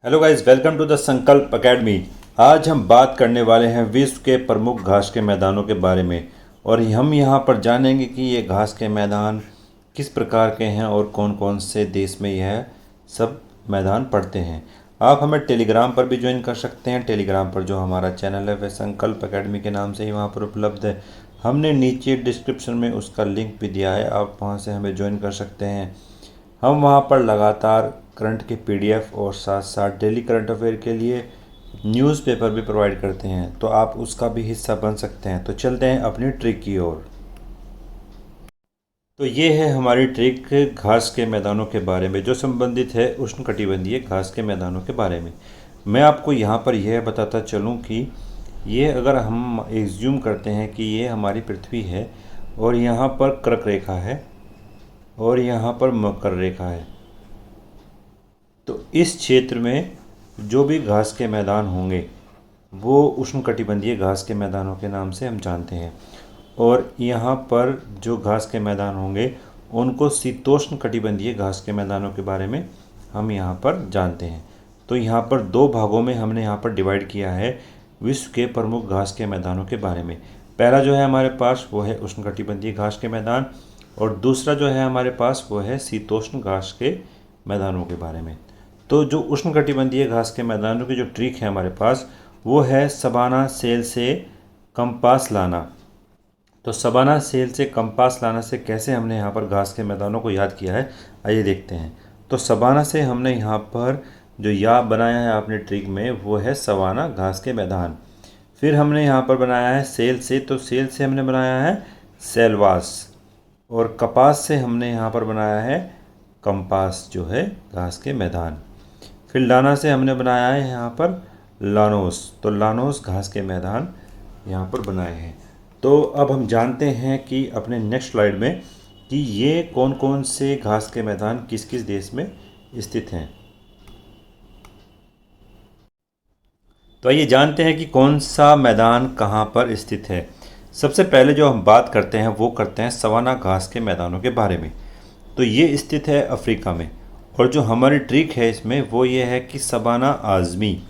Hello guys, welcome to the Sankalp academy. आज हम बात करने वाले हैं विश्व के प्रमुख घास के मैदानों के बारे में। और हम यहाँ पर जानेंगे कि ये घास के मैदान किस प्रकार के हैं और कौन कौन से देश में यह सब मैदान पड़ते हैं। आप हमें टेलीग्राम पर भी ज्वाइन कर सकते हैं। टेलीग्राम पर जो हमारा चैनल है वह संकल्प एकेडमी के नाम से ही वहाँ पर उपलब्ध है। हमने नीचे डिस्क्रिप्शन में उसका लिंक भी दिया है, आप वहाँ से हमें ज्वाइन कर सकते हैं। हम वहाँ पर लगातार करंट के पीडीएफ और साथ साथ डेली करंट अफेयर के लिए न्यूज़पेपर भी प्रोवाइड करते हैं, तो आप उसका भी हिस्सा बन सकते हैं। तो चलते हैं अपनी ट्रिक की ओर। तो ये है हमारी ट्रिक घास के मैदानों के बारे में, जो संबंधित है उष्णकटिबंधीय घास के मैदानों के बारे में। मैं आपको यहाँ पर यह बताता चलूँ कि ये अगर हम एज्यूम करते हैं कि ये हमारी पृथ्वी है और यहाँ पर कर्क रेखा है और यहाँ पर मकर रेखा है, तो इस क्षेत्र में जो भी घास के मैदान होंगे वो उष्णकटिबंधीय घास के मैदानों के नाम से हम जानते हैं। और यहाँ पर जो घास के मैदान होंगे उनको शीतोष्ण कटिबंधीय घास के मैदानों के बारे में हम यहाँ पर जानते हैं। तो यहाँ पर दो भागों में हमने यहाँ पर डिवाइड किया है विश्व के प्रमुख घास के मैदानों के बारे में। पहला जो है हमारे पास वो है उष्णकटिबंधीय घास के मैदान, और दूसरा जो है हमारे पास वो है शीतोष्ण घास के मैदानों के बारे में। तो जो उष्णकटिबंधीय घास के मैदानों की जो ट्रिक है हमारे पास वो है सबाना सेल से कंपास लाना। तो सबाना सेल से कंपास लाना से कैसे हमने यहाँ पर घास के मैदानों को याद किया है, आइए देखते हैं। तो सबाना से हमने यहाँ पर जो या बनाया है आपने ट्रिक में वो है सवाना घास के मैदान। फिर हमने यहाँ पर बनाया है सेल से, तो सेल से हमने बनाया है सेलवास। और कपास से हमने यहाँ पर बनाया है कंपास जो है घास के मैदान। फिर लाना से हमने बनाया है यहाँ पर लानोस, तो लानोस घास के मैदान यहाँ पर बनाए हैं। तो अब हम जानते हैं कि अपने नेक्स्ट स्लाइड में कि ये कौन कौन से घास के मैदान किस किस देश में स्थित हैं। तो आइए जानते हैं कि कौन सा मैदान कहाँ पर स्थित है। सबसे पहले जो हम बात करते हैं वो करते हैं सवाना घास के मैदानों के बारे में। तो ये स्थित है अफ्रीका में, और जो हमारी ट्रिक है इसमें वो ये है कि सबाना आज़मी,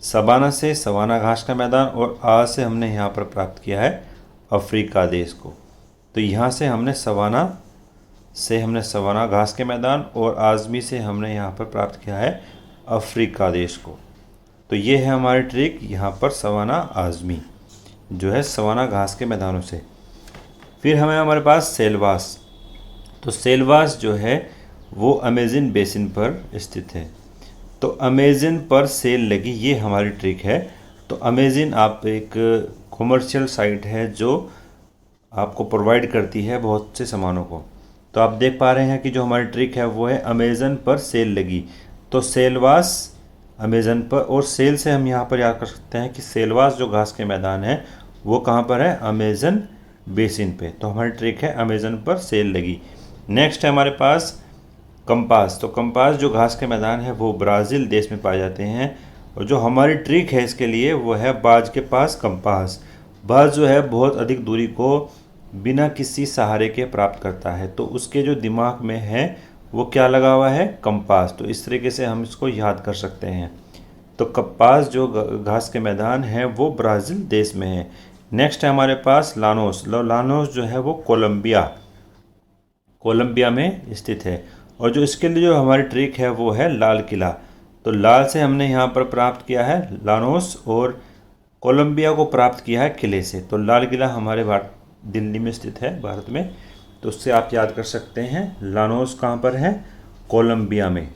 सबाना से सवाना घास का मैदान, और आज से हमने यहाँ पर प्राप्त किया है अफ्रीका देश को। तो यहाँ से हमने सवाना घास के मैदान, और आज़मी से हमने यहाँ पर प्राप्त किया है अफ्रीका देश को। तो ये है हमारी ट्रिक यहाँ पर सवाना आज़मी जो है सवाना घास के मैदानों से। फिर हमारे पास सेलवास, तो सेलवास जो है वो अमेज़न बेसिन पर स्थित है। तो अमेज़न पर सेल लगी, ये हमारी ट्रिक है। तो अमेज़न आप एक कॉमर्शियल साइट है जो आपको प्रोवाइड करती है बहुत से सामानों को। तो आप देख पा रहे हैं कि जो हमारी ट्रिक है वो है अमेज़न पर सेल लगी। तो सेलवास अमेज़न पर, और सेल से हम यहाँ पर याद कर सकते हैं कि सेलवास जो घास के मैदान है वो कहाँ पर है, अमेज़न बेसिन पे। तो हमारी ट्रिक है अमेज़न पर सेल लगी। नेक्स्ट है हमारे पास कंपास। तो कंपास जो घास के मैदान है वो ब्राज़ील देश में पाए जाते हैं, और जो हमारी ट्रिक है इसके लिए वो है बाज के पास कंपास। बाज जो है बहुत अधिक दूरी को बिना किसी सहारे के प्राप्त करता है, तो उसके जो दिमाग में है वो क्या लगा हुआ है, कंपास। तो इस तरीके से हम इसको याद कर सकते हैं। तो कंपास जो घास के मैदान है वो ब्राज़ील देश में है। नेक्स्ट है हमारे पास लानोस। लानोस जो है वो कोलंबिया में स्थित है, और जो इसके लिए जो हमारी ट्रिक है वो है लाल किला। तो लाल से हमने यहाँ पर प्राप्त किया है लानोस, और कोलंबिया को प्राप्त किया है किले से। तो लाल किला हमारे दिल्ली में स्थित है, भारत में। तो उससे आप याद कर सकते हैं लानोस कहाँ पर है, कोलंबिया में।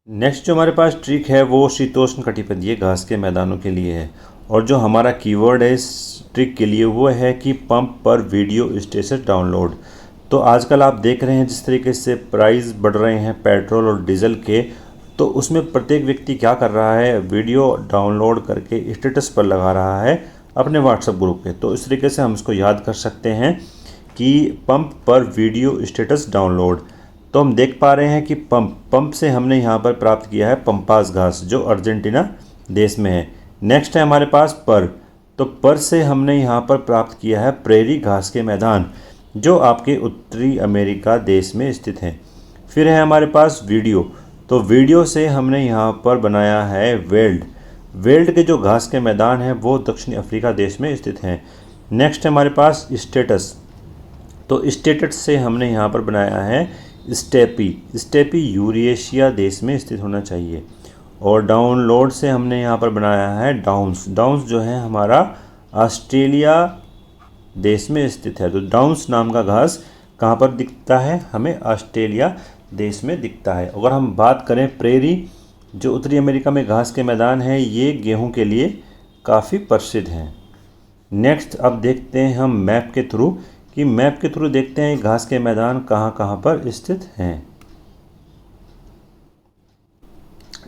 नेक्स्ट जो हमारे पास ट्रिक है वो शीतोष्ण कटिबंधीय घास के मैदानों के लिए है, और जो हमारा कीवर्ड है इस ट्रिक के लिए वो है कि पंप पर वीडियो स्टेटस डाउनलोड। तो आजकल आप देख रहे हैं जिस तरीके से प्राइस बढ़ रहे हैं पेट्रोल और डीजल के, तो उसमें प्रत्येक व्यक्ति क्या कर रहा है, वीडियो डाउनलोड करके स्टेटस पर लगा रहा है अपने व्हाट्सएप ग्रुप पे। तो इस तरीके से हम इसको याद कर सकते हैं कि पंप पर वीडियो स्टेटस डाउनलोड। तो हम देख पा रहे हैं कि पंप से हमने यहाँ पर प्राप्त किया है पंपास घास जो अर्जेंटीना देश में है। नेक्स्ट है हमारे पास पर, तो पर से हमने यहाँ पर प्राप्त किया है प्रेरी घास के मैदान जो आपके उत्तरी अमेरिका देश में स्थित हैं। फिर है हमारे पास वीडियो, तो वीडियो से हमने यहाँ पर बनाया है वेल्ड। वेल्ड के जो घास के मैदान हैं वो दक्षिण अफ्रीका देश में स्थित हैं। नेक्स्ट हमारे पास स्टेटस। तो स्टेटस से हमने यहाँ पर बनाया है स्टेपी। स्टेपी यूरेशिया देश में स्थित होना चाहिए। और डाउनलोड से हमने यहाँ पर बनाया है डाउन्स। डाउन्स जो है हमारा ऑस्ट्रेलिया देश में स्थित है। तो डाउन्स नाम का घास कहाँ पर दिखता है? हमें ऑस्ट्रेलिया देश में दिखता है। अगर हम बात करें प्रेरी, जो उत्तरी अमेरिका में घास के मैदान है, ये गेहूं के लिए काफ़ी प्रसिद्ध हैं। नेक्स्ट अब देखते हैं हम मैप के थ्रू देखते हैं घास के मैदान कहाँ कहाँ पर स्थित हैं।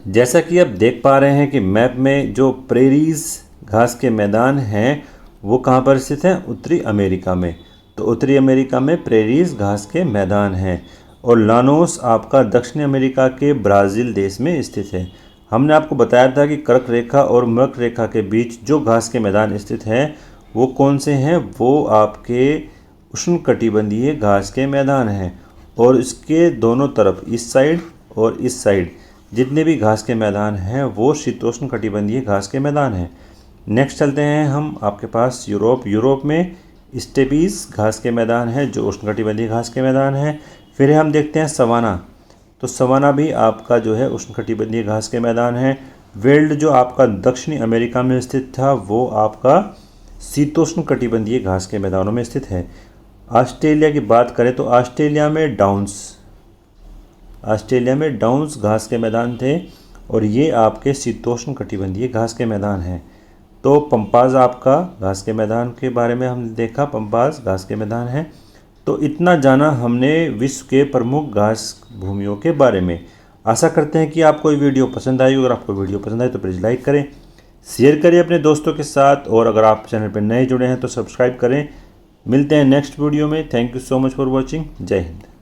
जैसा कि आप देख पा रहे हैं कि मैप में जो प्रेरीज घास के मैदान हैं वो कहाँ पर स्थित हैं? उत्तरी अमेरिका में। तो उत्तरी अमेरिका में प्रेरीज घास के मैदान हैं। और लानोस आपका दक्षिण अमेरिका के ब्राज़ील देश में स्थित है। हमने आपको बताया था कि कर्क रेखा और मृग रेखा के बीच जो घास के मैदान स्थित हैं वो कौन से हैं? वो आपके उष्णकटिबंधीय घास के मैदान हैं। और इसके दोनों तरफ, इस साइड और इस साइड, जितने भी घास के मैदान हैं वो शीतोष्ण कटिबंधीय घास के मैदान हैं। नेक्स्ट चलते हैं हम आपके पास यूरोप में स्टेपीज घास के मैदान हैं जो उष्णकटिबंधीय घास के मैदान हैं। फिर हम देखते हैं सवाना। तो सवाना भी आपका जो है उष्णकटिबंधीय घास के मैदान है। वेल्ड जो आपका दक्षिणी अमेरिका में स्थित था वो आपका शीतोष्ण कटिबंधीय घास के मैदानों में स्थित है। ऑस्ट्रेलिया की बात करें तो ऑस्ट्रेलिया में डाउन्स घास के मैदान थे और ये आपके शीतोष्ण कटिबंधीय घास के मैदान हैं। तो पंपाज आपका घास के मैदान के बारे में हमने देखा, पंपाज घास के मैदान है। तो इतना जाना हमने विश्व के प्रमुख घास भूमियों के बारे में। आशा करते हैं कि आपको ये वीडियो पसंद आई। अगर आपको वीडियो पसंद आए तो प्लीज़ लाइक करें, शेयर करें अपने दोस्तों के साथ, और अगर आप चैनल पर नए जुड़े हैं तो सब्सक्राइब करें। मिलते हैं नेक्स्ट वीडियो में। Thank you so much for watching. जय हिंद।